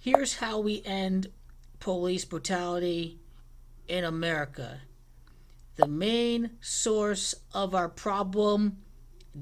Here's how we end police brutality in America. The main source of our problem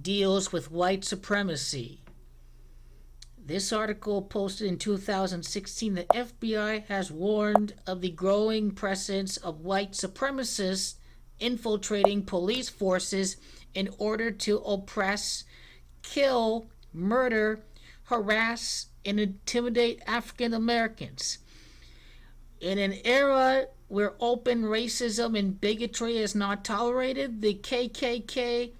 deals with white supremacy. This article, posted in 2016, the FBI has warned of the growing presence of white supremacists infiltrating police forces in order to oppress, kill, murder, harass, and intimidate African Americans. In an era where open racism and bigotry is not tolerated, the KKK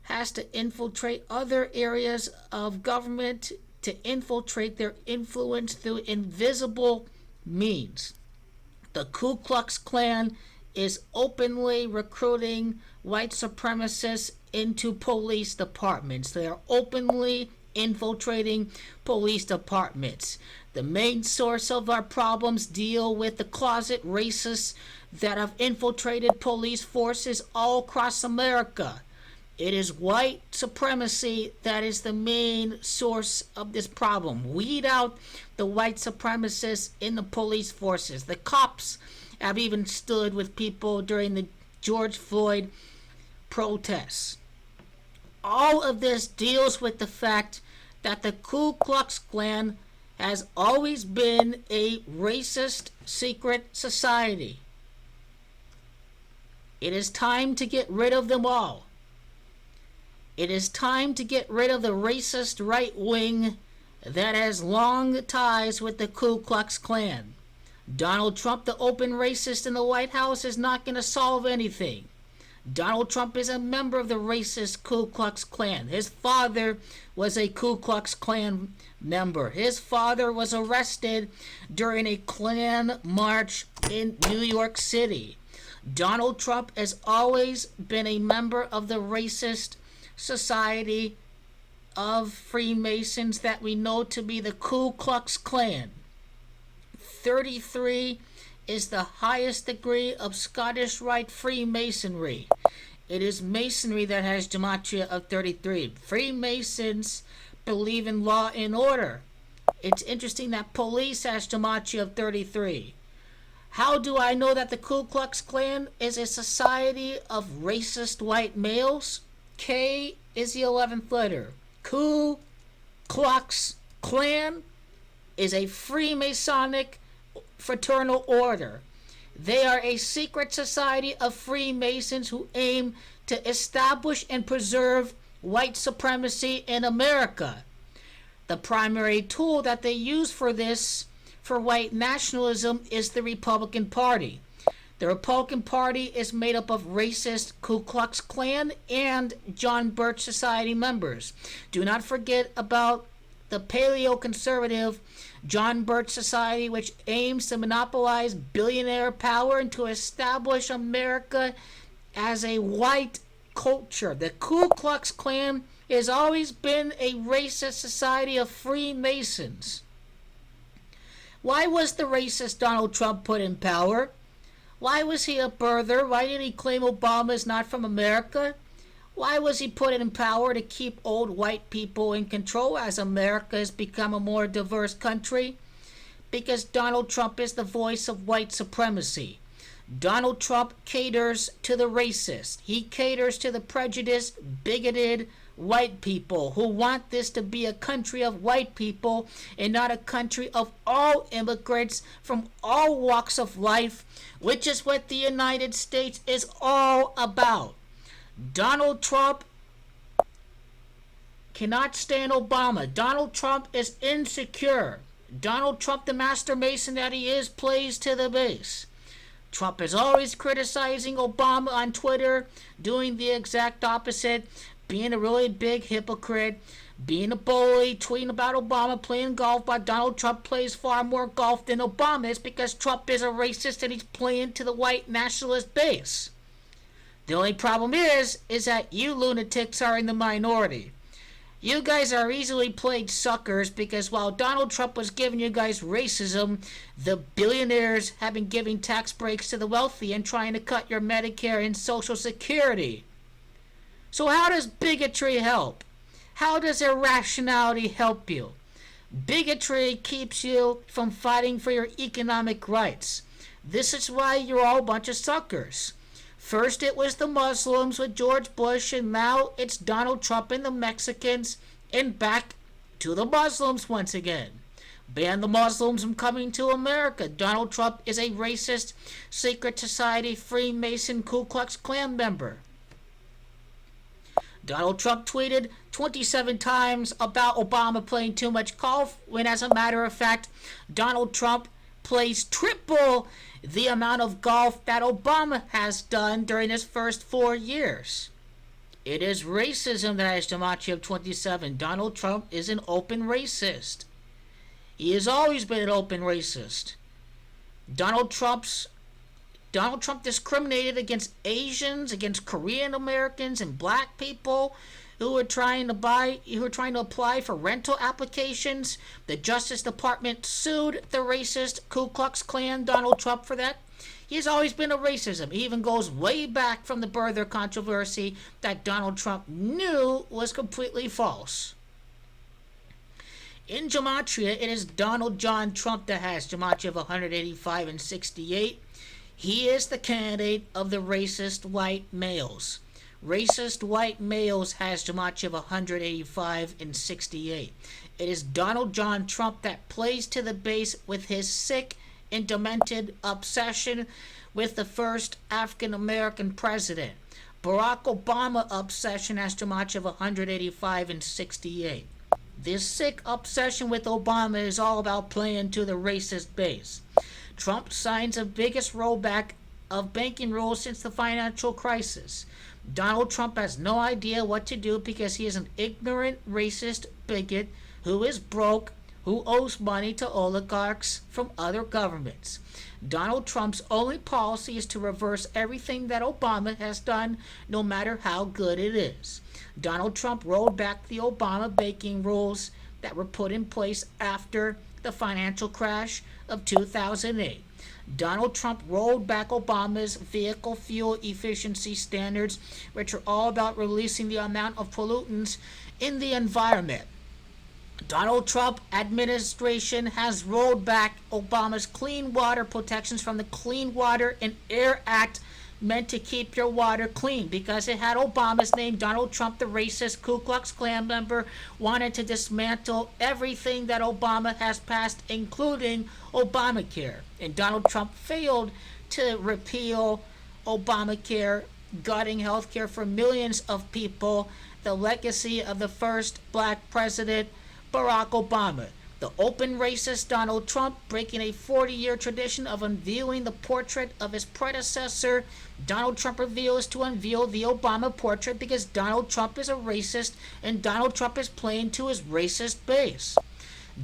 has to infiltrate other areas of government to infiltrate their influence through invisible means. The Ku Klux Klan is openly recruiting white supremacists into police departments. They are openly infiltrating police departments. The main source of our problems deal with the closet racists that have infiltrated police forces all across America. It is white supremacy that is the main source of this problem. Weed out the white supremacists in the police forces. The cops have even stood with people during the George Floyd protests. All of this deals with the fact that the Ku Klux Klan has always been a racist secret society. It is time to get rid of them all. It is time to get rid of the racist right wing that has long ties with the Ku Klux Klan. Donald Trump, the open racist in the White House, is not going to solve anything. Donald Trump is a member of the racist Ku Klux Klan. His father was a Ku Klux Klan member. His father was arrested during a Klan march in New York City. Donald Trump has always been a member of the racist society of Freemasons that we know to be the Ku Klux Klan. 33 is the highest degree of Scottish Rite Freemasonry. It is Masonry that has Gematria of 33. Freemasons believe in law and order. It's interesting that police has Gematria of 33. How do I know that the Ku Klux Klan is a society of racist white males? K is the 11th letter. Ku Klux Klan is a Freemasonic fraternal order. They are a secret society of Freemasons who aim to establish and preserve white supremacy in America. The primary tool that they use for this, for white nationalism, is the Republican Party. The Republican Party is made up of racist Ku Klux Klan and John Birch Society members. Do not forget about the paleo-conservative John Birch Society, which aims to monopolize billionaire power and to establish America as a white culture. The Ku Klux Klan has always been a racist society of Freemasons. Why was the racist Donald Trump put in power? Why was he a birther? Why did he claim Obama is not from America? Why was he put in power to keep old white people in control as America has become a more diverse country? Because Donald Trump is the voice of white supremacy. Donald Trump caters to the racist. He caters to the prejudiced, bigoted white people who want this to be a country of white people and not a country of all immigrants from all walks of life, which is what the United States is all about. Donald Trump cannot stand Obama. Donald Trump is insecure. Donald Trump, the master mason that he is, plays to the base. Trump is always criticizing Obama on Twitter, doing the exact opposite, being a really big hypocrite, being a bully, tweeting about Obama, playing golf, but Donald Trump plays far more golf than Obama is because Trump is a racist and he's playing to the white nationalist base. The only problem is that you lunatics are in the minority. You guys are easily played suckers because while Donald Trump was giving you guys racism, the billionaires have been giving tax breaks to the wealthy and trying to cut your Medicare and Social Security. So how does bigotry help? How does irrationality help you? Bigotry keeps you from fighting for your economic rights. This is why you're all a bunch of suckers. First it was the Muslims with George Bush, and now it's Donald Trump and the Mexicans, and back to the Muslims once again. Ban the Muslims from coming to America. Donald Trump is a racist, secret society, Freemason, Ku Klux Klan member. Donald Trump tweeted 27 times about Obama playing too much golf, when as a matter of fact, Donald Trump plays triple the amount of golf that Obama has done during his first 4 years. It is racism that has Gematria of 27. Donald Trump is an open racist. He has always been an open racist. Donald Trump discriminated against Asians, against Korean Americans, and black people who were trying to apply for rental applications. The Justice Department sued the racist Ku Klux Klan Donald Trump for that. He's always been a racism. He even goes way back from the birther controversy that Donald Trump knew was completely false. In Gematria, it is Donald John Trump that has Gematria of 185 and 68. He is the candidate of the racist white males. Racist white males has Gematria of 185 and 68. It is Donald John Trump that plays to the base with his sick and demented obsession with the first African American president. Barack Obama obsession has Gematria of 185 and 68. This sick obsession with Obama is all about playing to the racist base. Trump signs the biggest rollback of banking rules since the financial crisis. Donald Trump has no idea what to do because he is an ignorant, racist bigot who is broke, who owes money to oligarchs from other governments. Donald Trump's only policy is to reverse everything that Obama has done, no matter how good it is. Donald Trump rolled back the Obama banking rules that were put in place after the financial crash of 2008. Donald Trump rolled back Obama's vehicle fuel efficiency standards, which are all about releasing the amount of pollutants in the environment. Donald Trump administration has rolled back Obama's clean water protections from the Clean Water and Air Act, meant to keep your water clean, because it had Obama's name. Donald Trump, the racist Ku Klux Klan member, wanted to dismantle everything that Obama has passed, including Obamacare. And Donald Trump failed to repeal Obamacare, gutting health care for millions of people, the legacy of the first black president, Barack Obama. The open racist Donald Trump, breaking a 40-year tradition of unveiling the portrait of his predecessor. Donald Trump reveals to unveil the Obama portrait because Donald Trump is a racist and Donald Trump is playing to his racist base.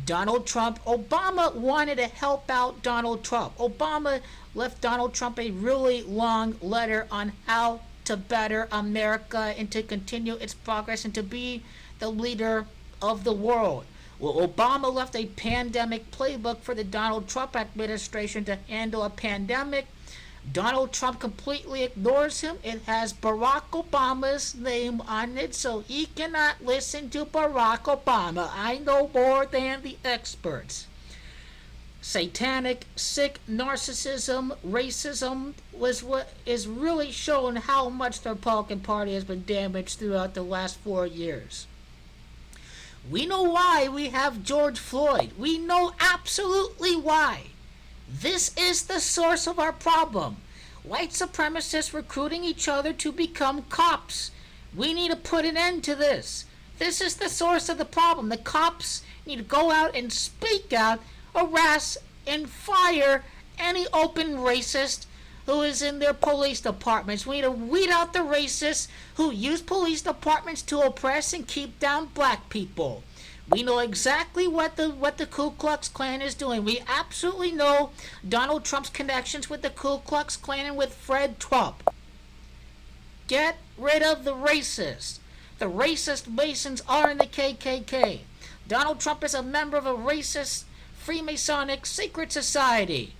Obama wanted to help out Donald Trump. Obama left Donald Trump a really long letter on how to better America and to continue its progress and to be the leader of the world. Well, Obama left a pandemic playbook for the Donald Trump administration to handle a pandemic. Donald Trump completely ignores him. It has Barack Obama's name on it, so he cannot listen to Barack Obama. I know more than the experts. Satanic, sick narcissism, racism was what is really showing how much the Republican Party has been damaged throughout the last 4 years. We know why we have George Floyd. We know absolutely why. This is the source of our problem. White supremacists recruiting each other to become cops. We need to put an end to this. This is the source of the problem. The cops need to go out and speak out, harass, and fire any open racist who is in their police departments. We need to weed out the racists who use police departments to oppress and keep down black people. We know exactly what the Ku Klux Klan is doing. We absolutely know Donald Trump's connections with the Ku Klux Klan and with Fred Trump. Get rid of the racists. The racist Masons are in the KKK. Donald Trump is a member of a racist Freemasonic secret society.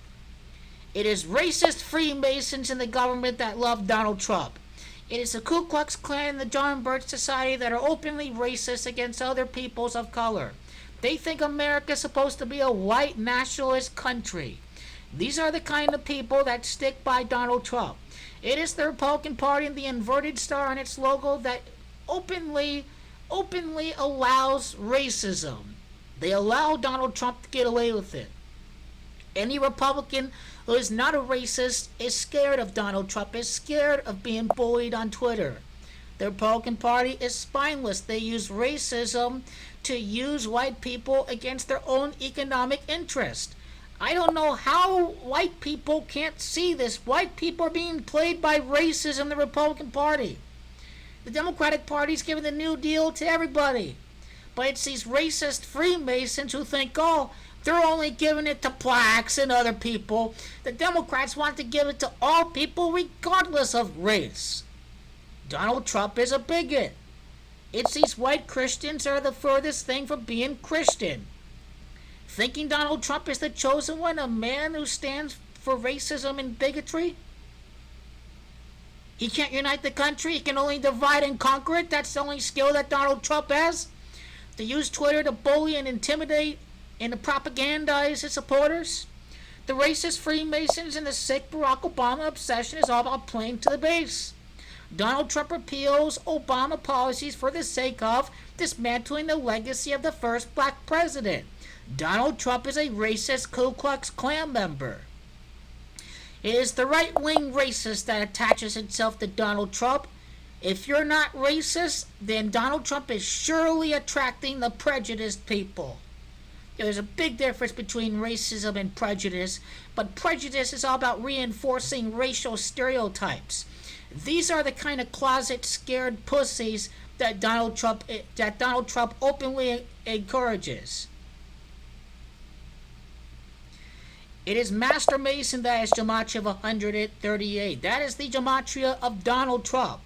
It is racist Freemasons in the government that love Donald Trump. It is the Ku Klux Klan and the John Birch Society that are openly racist against other peoples of color. They think America's supposed to be a white nationalist country. These are the kind of people that stick by Donald Trump. It is the Republican Party and the inverted star on its logo that openly allows racism. They allow Donald Trump to get away with it. Any Republican who is not a racist is scared of Donald Trump, is scared of being bullied on Twitter. The Republican Party is spineless. They use racism to use white people against their own economic interest. I don't know how white people can't see this. White people are being played by racism in the Republican Party. The Democratic Party's giving the New Deal to everybody. But it's these racist Freemasons who think, oh, they're only giving it to blacks and other people. The Democrats want to give it to all people regardless of race. Donald Trump is a bigot. It's these white Christians that are the furthest thing from being Christian. Thinking Donald Trump is the chosen one, a man who stands for racism and bigotry? He can't unite the country. He can only divide and conquer it. That's the only skill that Donald Trump has. To use Twitter to bully and intimidate and to propagandize his supporters. The racist Freemasons and the sick Barack Obama obsession is all about playing to the base. Donald Trump repeals Obama policies for the sake of dismantling the legacy of the first black president. Donald Trump is a racist Ku Klux Klan member. It is the right-wing racist that attaches itself to Donald Trump. If you're not racist, then Donald Trump is surely attracting the prejudiced people. There's a big difference between racism and prejudice, but prejudice is all about reinforcing racial stereotypes. These are the kind of closet scared pussies that Donald Trump openly encourages. It is Master Mason that is Gematria of 138. That is the Gematria of Donald Trump.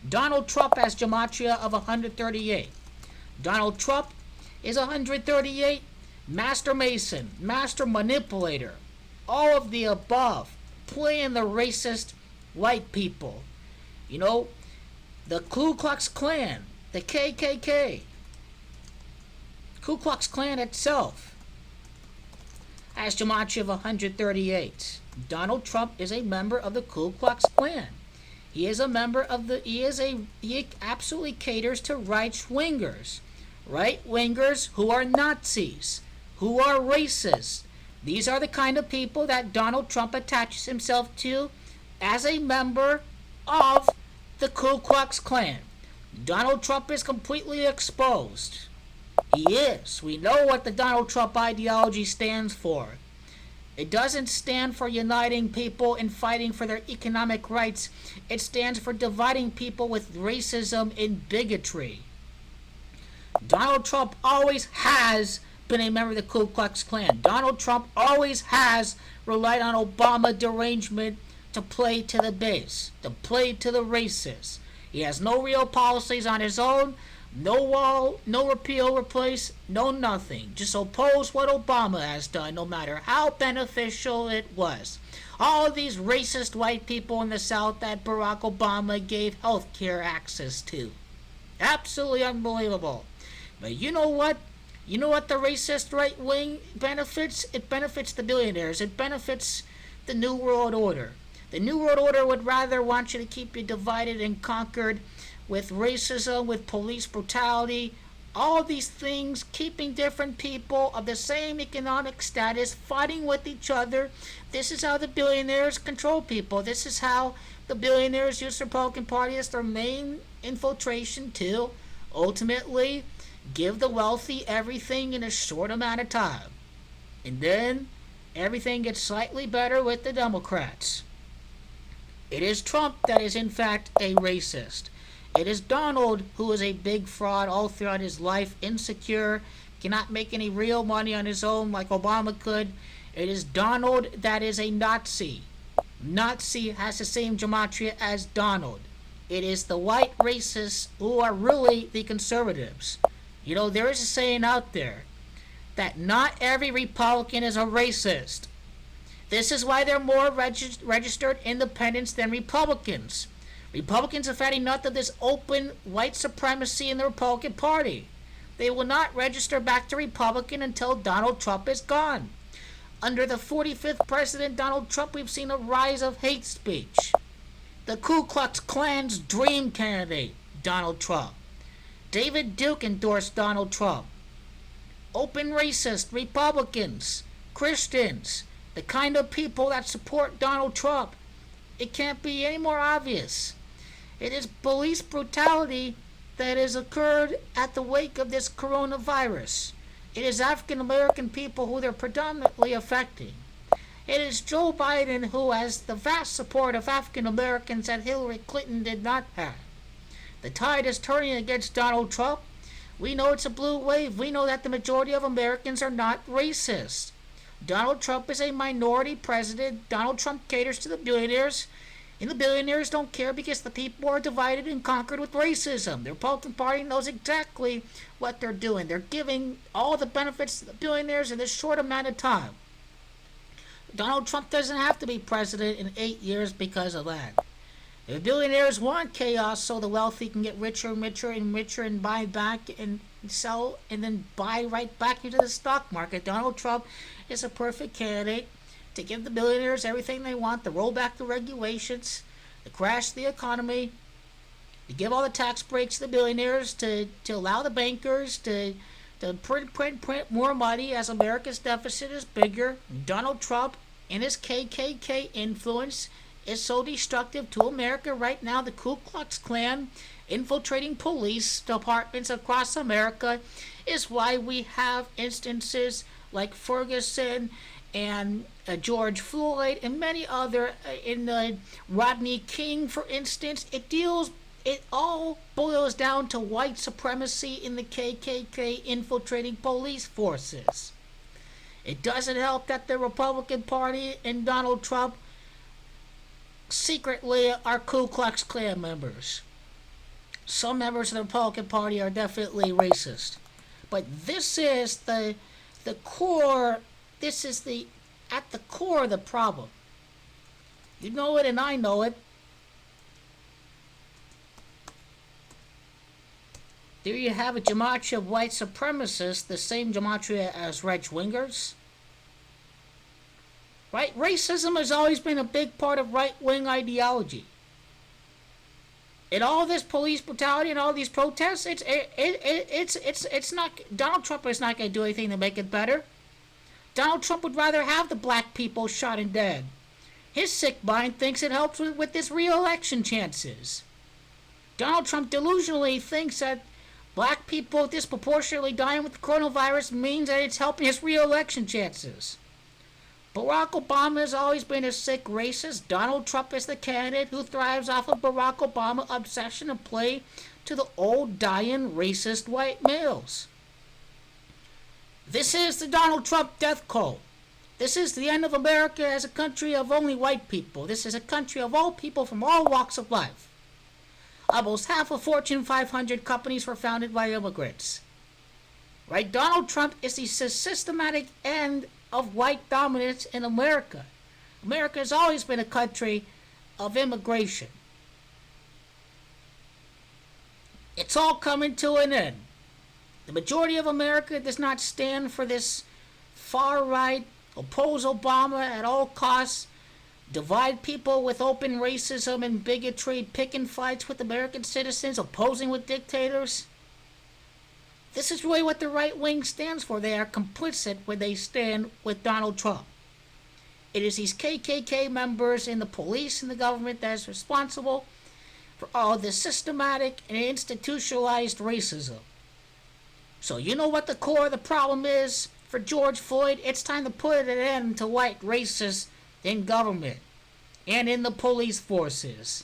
Donald Trump has Gematria of 138. Donald Trump is 138. Master Mason, Master Manipulator, all of the above, playing the racist white people. You know, the Ku Klux Klan, the KKK, Ku Klux Klan itself has Gematria of 138. Donald Trump is a member of the Ku Klux Klan. He absolutely caters to right-wingers. Right-wingers who are Nazis, who are racist. These are the kind of people that Donald Trump attaches himself to as a member of the Ku Klux Klan. Donald Trump is completely exposed. He is. We know what the Donald Trump ideology stands for. It doesn't stand for uniting people and fighting for their economic rights. It stands for dividing people with racism and bigotry. Donald Trump always has been a member of the Ku Klux Klan. Donald Trump always has relied on Obama derangement to play to the base, to play to the racists. He has no real policies on his own, no wall, no repeal, replace, no nothing. Just oppose what Obama has done, no matter how beneficial it was. All of these racist white people in the South that Barack Obama gave health care access to. Absolutely unbelievable. But you know what? You know what the racist right wing benefits? It benefits the billionaires. It benefits the New World Order. The New World Order would rather want you to keep you divided and conquered with racism, with police brutality, all these things, keeping different people of the same economic status fighting with each other. This is how the billionaires control people. This is how the billionaires use the Republican Party as their main infiltration to ultimately give the wealthy everything in a short amount of time. And then everything gets slightly better with the Democrats. It is Trump that is in fact a racist. It is Donald who is a big fraud all throughout his life, insecure, cannot make any real money on his own like Obama could. It is Donald that is a Nazi. Nazi has the same gematria as Donald. It is the white racists who are really the conservatives. You know, there is a saying out there that not every Republican is a racist. This is why there are more registered independents than Republicans. Republicans have had enough of this open white supremacy in the Republican Party. They will not register back to Republican until Donald Trump is gone. Under the 45th President Donald Trump, we've seen a rise of hate speech. The Ku Klux Klan's dream candidate, Donald Trump. David Duke endorsed Donald Trump. Open racist Republicans, Christians, the kind of people that support Donald Trump. It can't be any more obvious. It is police brutality that has occurred at the wake of this coronavirus. It is African American people who they're predominantly affecting. It is Joe Biden who has the vast support of African Americans that Hillary Clinton did not have. The tide is turning against Donald Trump. We know it's a blue wave. We know that the majority of Americans are not racist. Donald Trump is a minority president. Donald Trump caters to the billionaires. And the billionaires don't care because the people are divided and conquered with racism. The Republican Party knows exactly what they're doing. They're giving all the benefits to the billionaires in this short amount of time. Donald Trump doesn't have to be president in 8 years because of that. The billionaires want chaos so the wealthy can get richer and richer and richer and buy back and sell and then buy right back into the stock market. Donald Trump is a perfect candidate to give the billionaires everything they want, to roll back the regulations, to crash the economy, to give all the tax breaks to the billionaires, to allow the bankers to print more money as America's deficit is bigger. Donald Trump and his KKK influence is so destructive to America right now. The Ku Klux Klan infiltrating police departments across America is why we have instances like Feguson and George Floyd and many other in Rodney King, for instance. It all boils down to white supremacy in the KKK infiltrating police forces. It doesn't help that the Republican Party and Donald Trump secretly are Ku Klux Klan members. Some members of the Republican Party are definitely racist. But this is the core, this is at the core of the problem. You know it and I know it. There you have a gematria of white supremacists, the same gematria as right-wingers. Right? Racism has always been a big part of right-wing ideology. In all this police brutality and all these protests, it's not. Donald Trump is not going to do anything to make it better. Donald Trump would rather have the black people shot and dead. His sick mind thinks it helps with his re-election chances. Donald Trump delusionally thinks that black people disproportionately dying with the coronavirus means that it's helping his re-election chances. Barack Obama has always been a sick racist. Donald Trump is the candidate who thrives off of Barack Obama's obsession and play to the old dying racist white males. This is the Donald Trump death cult. This is the end of America as a country of only white people. This is a country of all people from all walks of life. Almost half of Fortune 500 companies were founded by immigrants. Right? Donald Trump is the systematic end of white dominance in America. America has always been a country of immigration. It's all coming to an end. The majority of America does not stand for this far right, oppose Obama at all costs, divide people with open racism and bigotry, picking fights with American citizens, opposing with dictators. This is really what the right wing stands for. They are complicit when they stand with Donald Trump. It is these KKK members in the police and the government that is responsible for all this systematic and institutionalized racism. So you know what the core of the problem is for George Floyd? It's time to put an end to white racists in government and in the police forces.